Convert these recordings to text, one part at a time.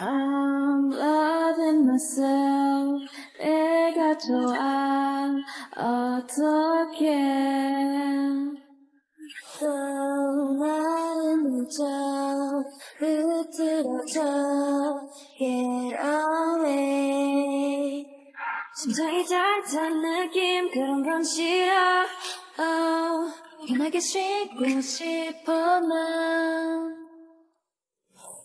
I'm loving myself. 내가 좋아. 어떡해. 떠나는 적 흐트러져. Get away. 심장이 짜릿한 느낌 그런 건 싫어. 편하게 쉬고 싶어 난.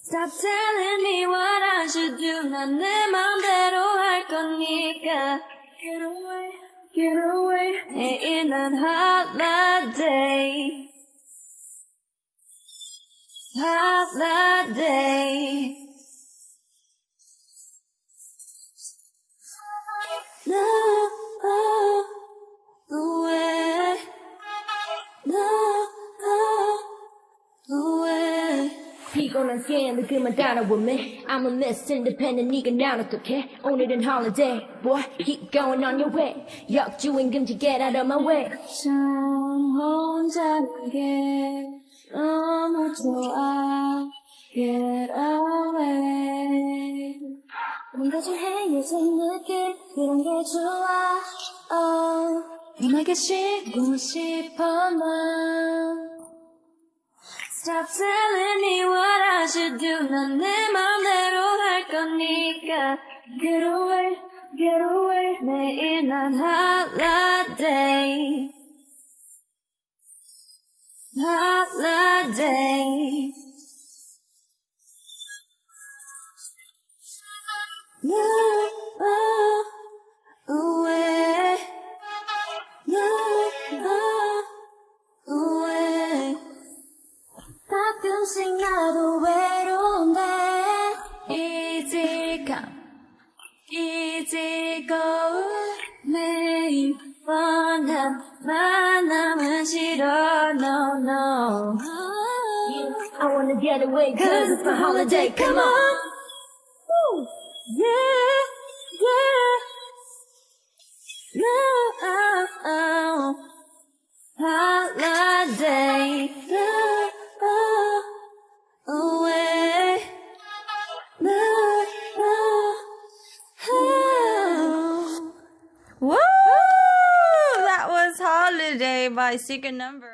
Stop telling me what I should do. 난 내 맘대로 할 거니까. Get away, get away. 매일 난 holiday. Holiday. No way. No way. 피곤한 스캔들 그만 따라와 me. I'm a Miss Independent 네가 난 어떡해. 오늘은 holiday boy keep going on your way. 역주행 금지 get out of my way. 참 혼자는 게 너무 좋아. Get away. 뭔가 좀 해이해진 느낌 그런 게 좋아. 편하게 쉬고 싶어 난. Stop telling me what I should do. 난 내 맘대로 할 거니까. Get away, get away. 매일 난 holiday. Holiday. No way. No way. 가끔씩 나도 외로운데. Easy come, easy go. 매일 뻔한 만남은 싫어. No, no. I wanna get away cause it's a holiday. Come on. Woo. Yeah, yeah. No, holiday. No way. No. Woo! That was Holiday by Secret Number.